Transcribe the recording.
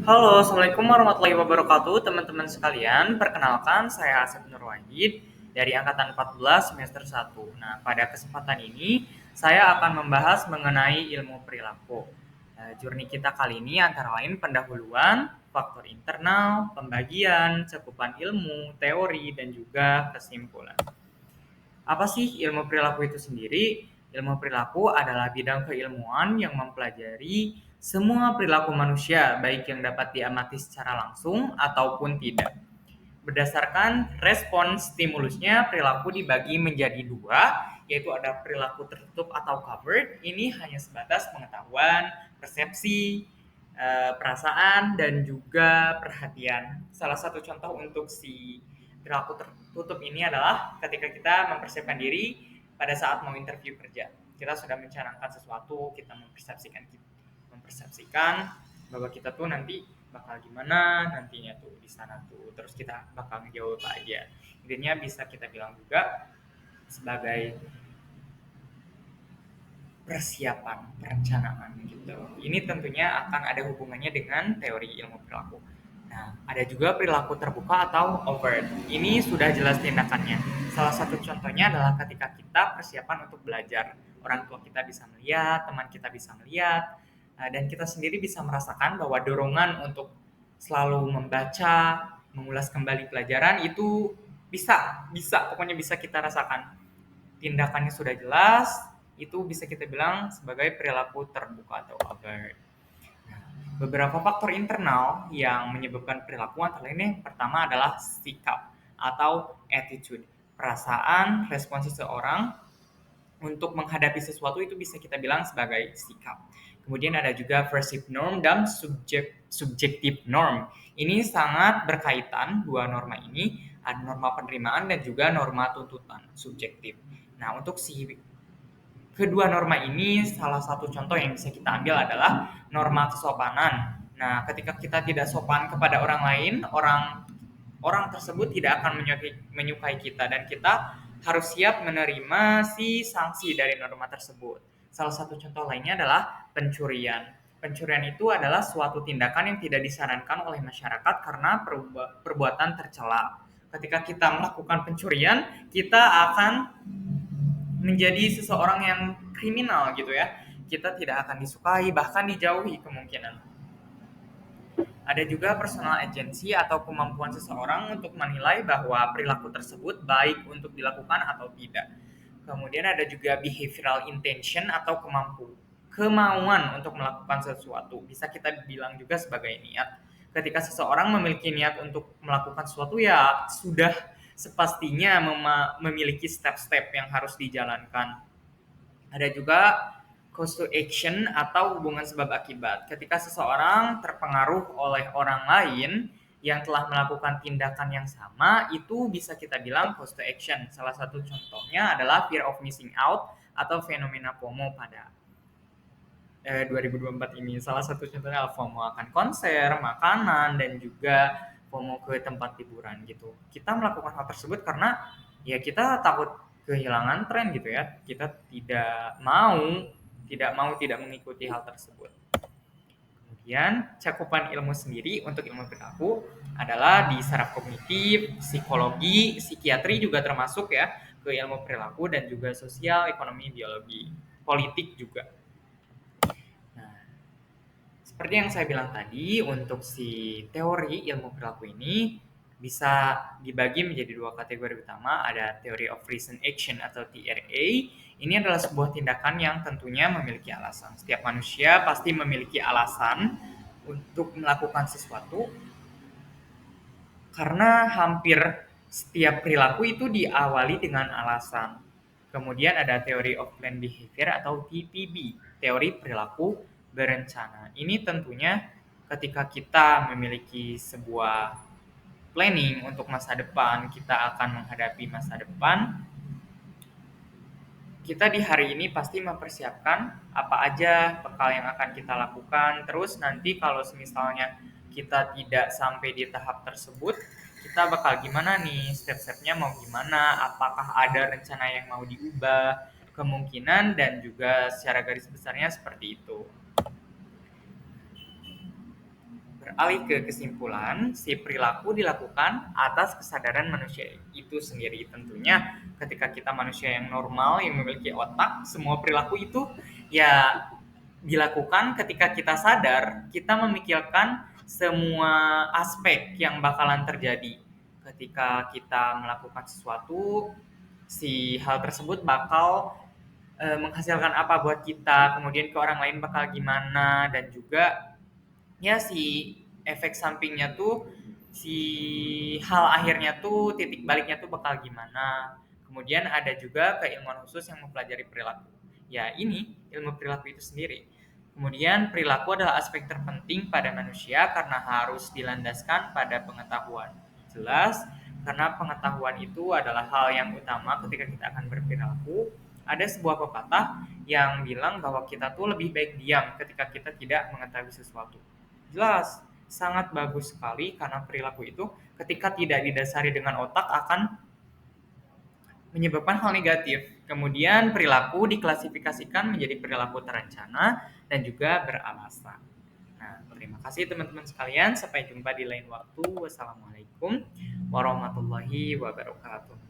Halo, Assalamualaikum warahmatullahi wabarakatuh, teman-teman sekalian. Perkenalkan, saya Asep Nur Wahid dari Angkatan 14 semester 1. Nah, pada kesempatan ini, saya akan membahas mengenai ilmu perilaku. Journey kita kali ini antara lain pendahuluan, faktor internal, pembagian, cakupan ilmu, teori, dan juga kesimpulan. Apa sih ilmu perilaku itu sendiri? Ilmu perilaku adalah bidang keilmuan yang mempelajari semua perilaku manusia, baik yang dapat diamati secara langsung ataupun tidak. Berdasarkan respon stimulusnya, perilaku dibagi menjadi dua, yaitu ada perilaku tertutup atau covered. Ini hanya sebatas pengetahuan, persepsi, perasaan, dan juga perhatian. Salah satu contoh untuk si perilaku tertutup ini adalah ketika kita mempersiapkan diri pada saat mau interview kerja. Kita sudah mencanangkan sesuatu, kita mempersepsikan bahwa kita tuh nanti bakal gimana nantinya tuh di sana tuh, terus kita bakal ngejawab apa aja. Intinya bisa kita bilang juga sebagai persiapan, perencanaan gitu. Ini tentunya akan ada hubungannya dengan teori ilmu perilaku. Nah, ada juga perilaku terbuka atau overt. Ini sudah jelas tindakannya. Salah satu contohnya adalah ketika kita persiapan untuk belajar. Orang tua kita bisa melihat, teman kita bisa melihat, dan kita sendiri bisa merasakan bahwa dorongan untuk selalu membaca, mengulas kembali pelajaran itu bisa, pokoknya bisa kita rasakan. Tindakannya sudah jelas, itu bisa kita bilang sebagai perilaku terbuka atau overt. Nah, beberapa faktor internal yang menyebabkan perilaku antara lain yang pertama adalah sikap atau attitude. Perasaan, respon seseorang untuk menghadapi sesuatu itu bisa kita bilang sebagai sikap. Kemudian ada juga versive norm dan subjective norm. Ini sangat berkaitan, dua norma ini, ada norma penerimaan dan juga norma tuntutan subjektif. Nah, untuk si kedua norma ini, salah satu contoh yang bisa kita ambil adalah norma kesopanan. Nah, ketika kita tidak sopan kepada orang lain, orang orang tersebut tidak akan menyukai kita dan kita harus siap menerima si sanksi dari norma tersebut. Salah satu contoh lainnya adalah pencurian. Pencurian itu adalah suatu tindakan yang tidak disarankan oleh masyarakat karena perbuatan tercela. Ketika kita melakukan pencurian, kita akan menjadi seseorang yang kriminal gitu ya. Kita tidak akan disukai, bahkan dijauhi kemungkinan. Ada juga personal agency atau kemampuan seseorang untuk menilai bahwa perilaku tersebut baik untuk dilakukan atau tidak. Kemudian ada juga behavioral intention atau kemauan untuk melakukan sesuatu. Bisa kita bilang juga sebagai niat. Ketika seseorang memiliki niat untuk melakukan sesuatu, ya sudah sepastinya memiliki step-step yang harus dijalankan. Ada juga cause to action atau hubungan sebab akibat. Ketika seseorang terpengaruh oleh orang lain yang telah melakukan tindakan yang sama, itu bisa kita bilang cause to action. Salah satu contohnya adalah fear of missing out atau fenomena FOMO pada 2024 ini. Salah satu contohnya adalah FOMO akan konser, makanan, dan juga FOMO ke tempat hiburan gitu. Kita melakukan hal tersebut karena ya kita takut kehilangan tren gitu ya. Kita tidak mengikuti hal tersebut. Kemudian cakupan ilmu sendiri untuk ilmu perilaku adalah di saraf kognitif, psikologi, psikiatri juga termasuk ya ke ilmu perilaku dan juga sosial, ekonomi, biologi, politik juga. Nah, seperti yang saya bilang tadi, untuk si teori ilmu perilaku ini bisa dibagi menjadi dua kategori utama. Ada Theory of Reason Action atau TRA. Ini adalah sebuah tindakan yang tentunya memiliki alasan. Setiap manusia pasti memiliki alasan untuk melakukan sesuatu karena hampir setiap perilaku itu diawali dengan alasan. Kemudian ada Theory of Planned Behavior atau TPB, teori perilaku berencana. Ini tentunya ketika kita memiliki sebuah planning untuk masa depan, kita akan menghadapi masa depan, kita di hari ini pasti mempersiapkan apa aja bekal yang akan kita lakukan. Terus nanti kalau misalnya kita tidak sampai di tahap tersebut, kita bakal gimana nih, step-stepnya mau gimana, apakah ada rencana yang mau diubah, kemungkinan dan juga secara garis besarnya seperti itu. beralih ke kesimpulan, si perilaku dilakukan atas kesadaran manusia itu sendiri. Tentunya ketika kita manusia yang normal, yang memiliki otak, semua perilaku itu ya dilakukan ketika kita sadar, kita memikirkan semua aspek yang bakalan terjadi. Ketika kita melakukan sesuatu, si hal tersebut bakal menghasilkan apa buat kita, kemudian ke orang lain bakal gimana, dan juga ya si efek sampingnya tuh si hal akhirnya tuh titik baliknya tuh bakal gimana. Kemudian ada juga keilmuan khusus yang mempelajari perilaku. Ya ini ilmu perilaku itu sendiri. Kemudian perilaku adalah aspek terpenting pada manusia karena harus dilandaskan pada pengetahuan. Jelas, karena pengetahuan itu adalah hal yang utama ketika kita akan berperilaku. Ada sebuah pepatah yang bilang bahwa kita tuh lebih baik diam ketika kita tidak mengetahui sesuatu. Jelas, sangat bagus sekali karena perilaku itu ketika tidak didasari dengan otak akan menyebabkan hal negatif. Kemudian perilaku diklasifikasikan menjadi perilaku terencana dan juga beralasan. Nah, terima kasih teman-teman sekalian. Sampai jumpa di lain waktu. Wassalamualaikum warahmatullahi wabarakatuh.